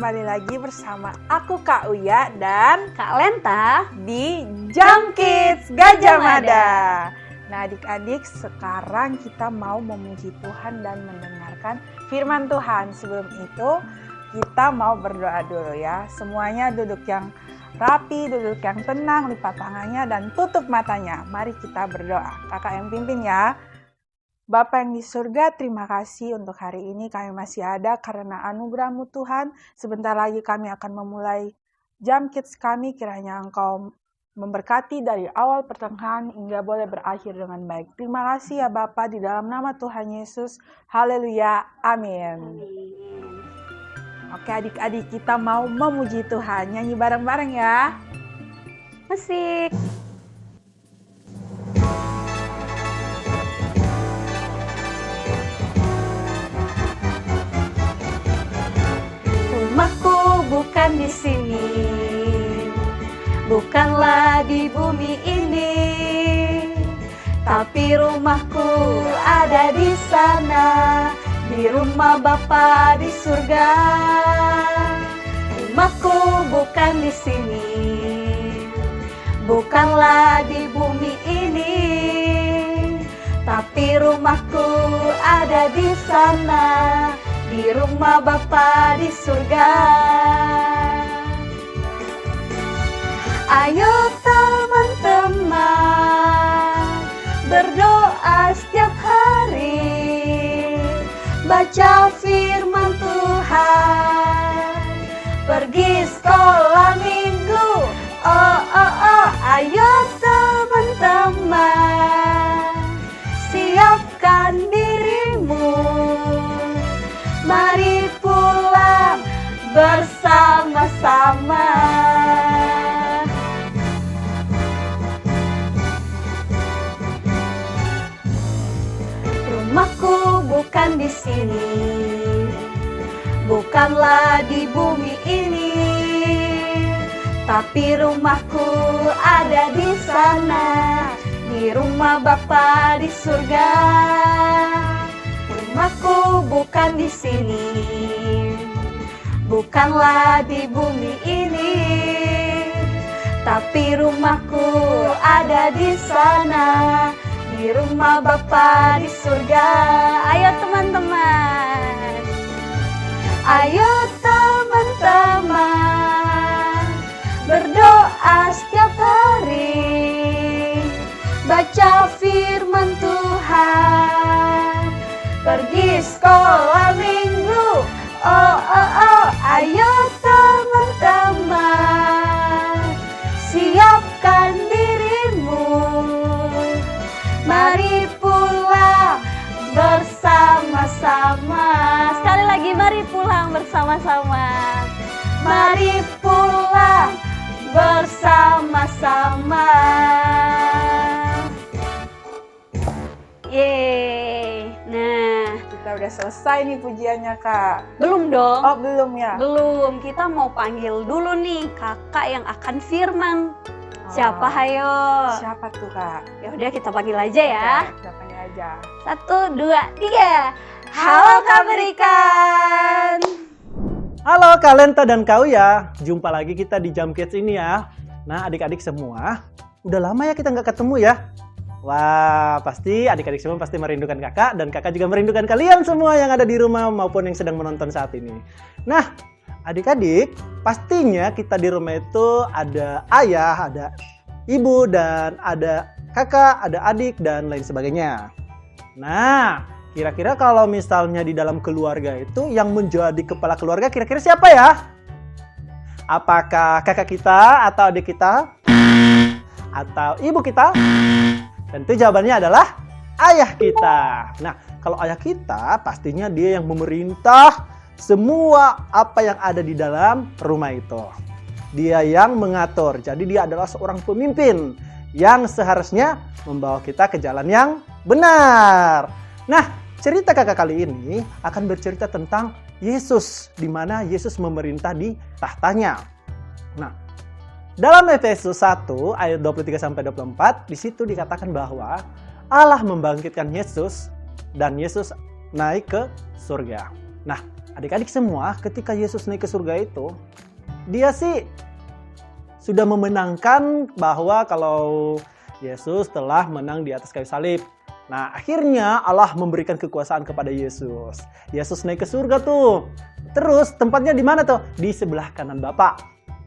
kembali lagi bersama aku Kak Uya dan Kak Lenta di Jam Kids Gajah Mada. Nah adik-adik, sekarang kita mau memuji Tuhan dan mendengarkan firman Tuhan. Sebelum itu kita mau berdoa dulu ya. Semuanya duduk yang rapi, duduk yang tenang, lipat tangannya dan tutup matanya. Mari kita berdoa. Kakak yang pimpin ya. Bapa yang di surga, terima kasih untuk hari ini kami masih ada karena anugerah-Mu Tuhan. Sebentar lagi kami akan memulai Jam Kids kami, kiranya Engkau memberkati dari awal pertengahan hingga boleh berakhir dengan baik. Terima kasih ya Bapa, di dalam nama Tuhan Yesus. Haleluya, amin. Oke adik-adik, kita mau memuji Tuhan. Nyanyi bareng-bareng ya. musik. Rumahku bukan di sini, bukanlah di bumi ini, tapi rumahku ada di sana, di rumah Bapa di surga. Rumahku bukan di sini, bukanlah di bumi ini, tapi rumahku ada di sana, di rumah Bapa di surga. Ayo teman-teman, berdoa setiap hari, baca firman Tuhan, pergi sekolah minggu. Ayo teman-teman, siapkan dirimu, mari pulang bersama-sama. Rumahku bukan di sini, bukanlah di bumi ini, tapi rumahku ada di sana, di rumah Bapa di surga. Rumahku bukan di sini, bukanlah di bumi ini, tapi rumahku ada di sana, di rumah Bapa di surga. Ayo teman-teman, ayo teman-teman, berdoa setiap hari, baca firman Tuhan, pergi sekolah minggu. Ayo teman-teman, siapkan dirimu, mari pulang bersama-sama. Sekali lagi, mari pulang bersama-sama. Mari pulang bersama-sama. Yeay. Nah, Kita udah selesai nih pujiannya Kak. belum dong. Oh belum ya? Belum, kita mau panggil dulu nih kakak yang akan firman. Siapa hayo? Siapa tuh Kak? Ya udah kita panggil aja ya. Oke, kita panggil aja. 1, 2, 3. Halo Kak Berikan. Halo Kak Lenta dan Kak Uya, jumpa lagi kita di Jam Kids ini ya. Nah adik-adik semua, udah lama ya kita nggak ketemu ya. Wah, pasti adik-adik semua pasti merindukan kakak dan kakak juga merindukan kalian semua yang ada di rumah maupun yang sedang menonton saat ini. Nah, adik-adik, pastinya kita di rumah itu ada ayah, ada ibu, dan ada kakak, ada adik, dan lain sebagainya. Nah, kira-kira kalau misalnya di dalam keluarga itu yang menjadi kepala keluarga kira-kira siapa ya? Apakah kakak kita atau adik kita? Atau ibu kita? Tentu jawabannya adalah ayah kita. Nah, kalau ayah kita pastinya dia yang memerintah semua apa yang ada di dalam rumah itu. Dia yang mengatur. Jadi dia adalah seorang pemimpin yang seharusnya membawa kita ke jalan yang benar. Nah, cerita kakak kali ini akan bercerita tentang Yesus, di mana Yesus memerintah di tahtanya. Nah, dalam Efesus 1 ayat 23-24 di situ dikatakan bahwa Allah membangkitkan Yesus dan Yesus naik ke surga. Nah, adik-adik semua, ketika Yesus naik ke surga itu, dia sih sudah memenangkan bahwa kalau Yesus telah menang di atas kayu salib. Nah, akhirnya Allah memberikan kekuasaan kepada Yesus. Yesus naik ke surga tuh. Terus tempatnya di mana tuh? Di sebelah kanan Bapa.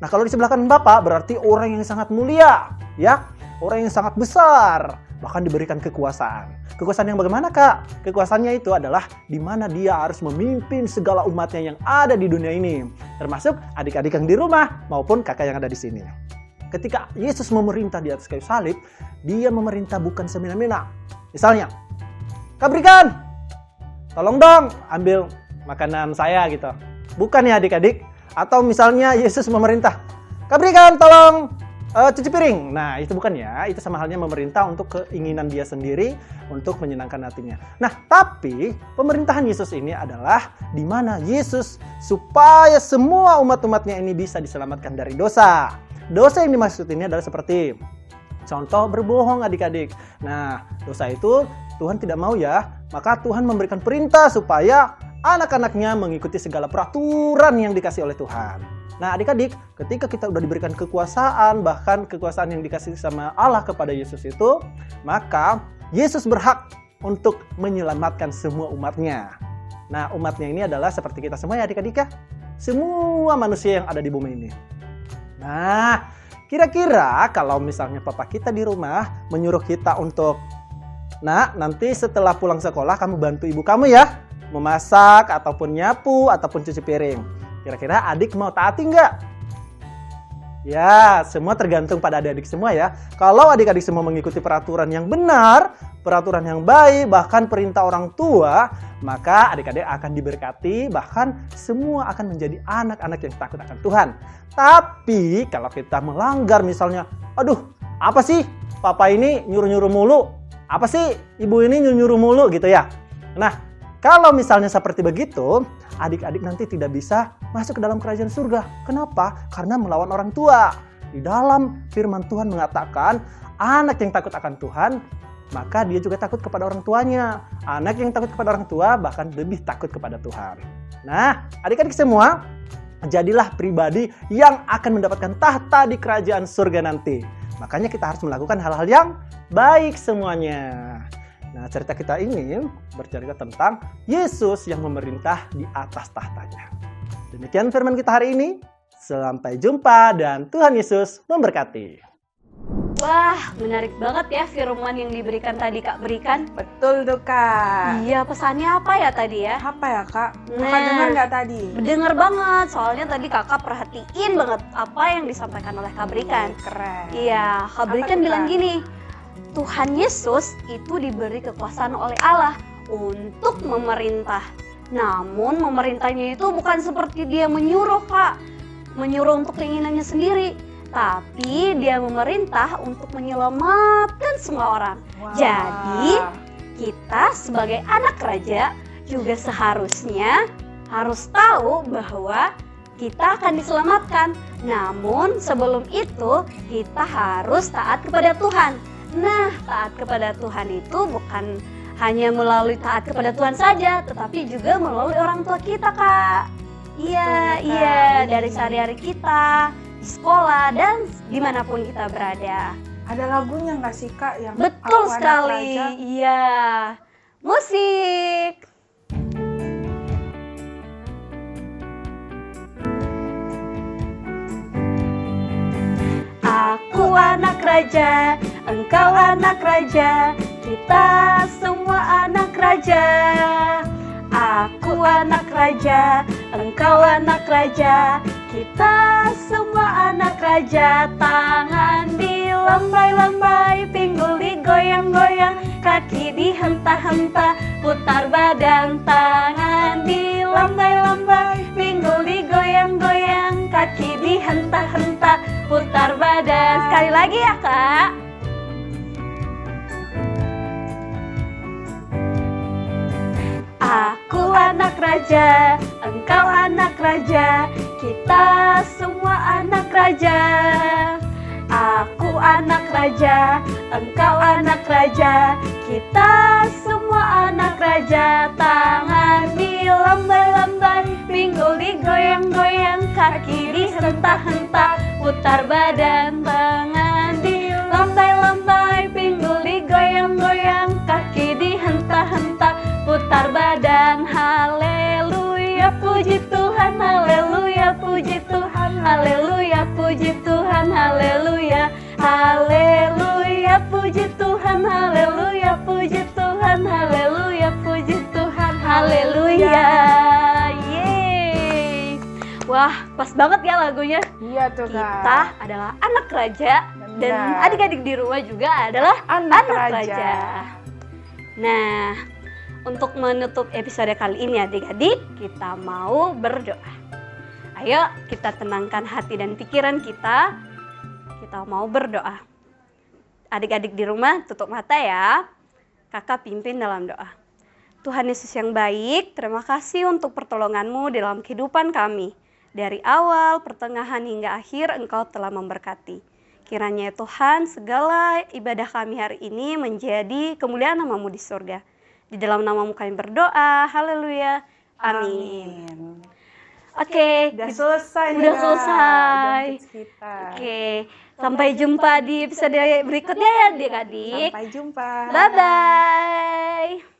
Nah, kalau di sebelah kanan Bapa berarti orang yang sangat mulia, ya. Orang yang sangat besar, bahkan diberikan kekuasaan. Kekuasaan yang bagaimana, Kak? Kekuasaannya itu adalah di mana dia harus memimpin segala umatnya yang ada di dunia ini, termasuk adik-adik yang di rumah maupun kakak yang ada di sini. Ketika Yesus memerintah di atas kayu salib, dia memerintah bukan semena-mena. Misalnya, Kak berikan, tolong dong ambil makanan saya gitu. Bukan ya adik-adik. Atau misalnya Yesus memerintah, Kak berikan tolong cuci piring. Nah, itu bukan ya. Itu sama halnya memerintah untuk keinginan dia sendiri untuk menyenangkan hatinya. Nah, tapi pemerintahan Yesus ini adalah di mana Yesus supaya semua umat-umatnya ini bisa diselamatkan dari dosa. Dosa yang dimaksud ini adalah seperti contoh berbohong adik-adik. Nah, dosa itu Tuhan tidak mau ya. Maka Tuhan memberikan perintah supaya anak-anaknya mengikuti segala peraturan yang dikasih oleh Tuhan. Nah adik-adik, ketika kita udah diberikan kekuasaan, bahkan kekuasaan yang dikasih sama Allah kepada Yesus itu, maka Yesus berhak untuk menyelamatkan semua umatnya. Nah umatnya ini adalah seperti kita semua ya adik-adik ya. Semua manusia yang ada di bumi ini. Nah kira-kira kalau misalnya papa kita di rumah menyuruh kita untuk, nah nanti setelah pulang sekolah kamu bantu ibu kamu ya, memasak ataupun nyapu ataupun cuci piring. Kira-kira adik mau taati nggak? Ya, semua tergantung pada adik-adik semua ya. Kalau adik-adik semua mengikuti peraturan yang benar, peraturan yang baik, bahkan perintah orang tua, maka adik-adik akan diberkati, bahkan semua akan menjadi anak-anak yang takut akan Tuhan. Tapi kalau kita melanggar misalnya, aduh, apa sih papa ini nyuruh-nyuruh mulu? Apa sih ibu ini nyuruh-nyuruh mulu gitu ya? Nah, kalau misalnya seperti begitu, adik-adik nanti tidak bisa masuk ke dalam kerajaan surga. Kenapa? Karena melawan orang tua. Di dalam firman Tuhan mengatakan, anak yang takut akan Tuhan, maka dia juga takut kepada orang tuanya. Anak yang takut kepada orang tua bahkan lebih takut kepada Tuhan. Nah, adik-adik semua, jadilah pribadi yang akan mendapatkan tahta di kerajaan surga nanti. Makanya kita harus melakukan hal-hal yang baik semuanya. Nah, cerita kita ini bercerita tentang Yesus yang memerintah di atas tahtanya. Demikian firman kita hari ini. Sampai jumpa dan Tuhan Yesus memberkati. Wah, menarik banget ya firman yang diberikan tadi Kak berikan. Betul tuh Kak. Iya, pesannya apa ya tadi ya? Apa ya Kak? Kakak Nah. dengar nggak tadi? Dengar banget, soalnya tadi kakak perhatiin banget apa yang disampaikan oleh Kak Berikan. Keren. Iya, Kak Apa Berikan tuh, bilang Kak? gini, Tuhan Yesus itu diberi kekuasaan oleh Allah untuk memerintah. Namun memerintahnya itu bukan seperti dia menyuruh Kak, menyuruh untuk keinginannya sendiri. Tapi dia memerintah untuk menyelamatkan semua orang. Wah. Jadi kita sebagai anak raja juga seharusnya harus tahu bahwa kita akan diselamatkan. Namun sebelum itu kita harus taat kepada Tuhan. Nah, taat kepada Tuhan itu bukan hanya melalui taat kepada Tuhan saja, tetapi juga melalui orang tua kita, Kak. Iya, Betul, Kak. iya, dari sehari-hari kita, di sekolah, dan dimanapun kita berada. Ada lagunya nggak sih Kak yang Betul Aku Anak sekali, Raja? iya. Musik. Aku anak raja, engkau anak raja, kita semua anak raja. Aku anak raja, engkau anak raja, kita semua anak raja. Tangan dilambai-lambai, pinggul digoyang-goyang, kaki dihentak-hentak, putar badan. Tangan dilambai-lambai, pinggul digoyang-goyang, kaki dihentak-hentak, putar badan. Sekali lagi ya Kak. Aku anak raja, engkau anak raja, kita semua anak raja. Aku anak raja, engkau anak raja, Kita semua anak raja, tangan dilambai-lambai, pinggul digoyang-goyang, kaki dihentak-hentak, putar badan, tangan dilambai-lambai, pinggul digoyang-goyang, kaki dihentak-hentak, putar badan. Haleluya, puji Tuhan, haleluya, puji Tuhan, haleluya, puji Tuhan, haleluya, haleluya, puji Tuhan, haleluya, puji Tuhan, haleluya, puji Tuhan, haleluya. Yeay. Wah, pas banget ya lagunya. Iya tuh Kak. Kita adalah anak raja dan Benar. adik-adik di rumah juga adalah Anak anak raja. raja. Nah, untuk menutup episode kali ini adik-adik, kita mau berdoa. Ayo kita tenangkan hati dan pikiran kita. Kita mau berdoa. Adik-adik di rumah tutup mata ya. Kakak pimpin dalam doa. Tuhan Yesus yang baik, terima kasih untuk pertolongan-Mu dalam kehidupan kami. Dari awal, pertengahan hingga akhir Engkau telah memberkati. Kiranya ya Tuhan, segala ibadah kami hari ini menjadi kemuliaan nama-Mu di surga. Di dalam nama-Mu kami berdoa. Haleluya. Amin. Oke, Udah selesai nih, Udah Kak, selesai. jam kids kita. Oke, sampai jumpa di episode berikutnya ya adik-adik. Sampai jumpa. Bye-bye.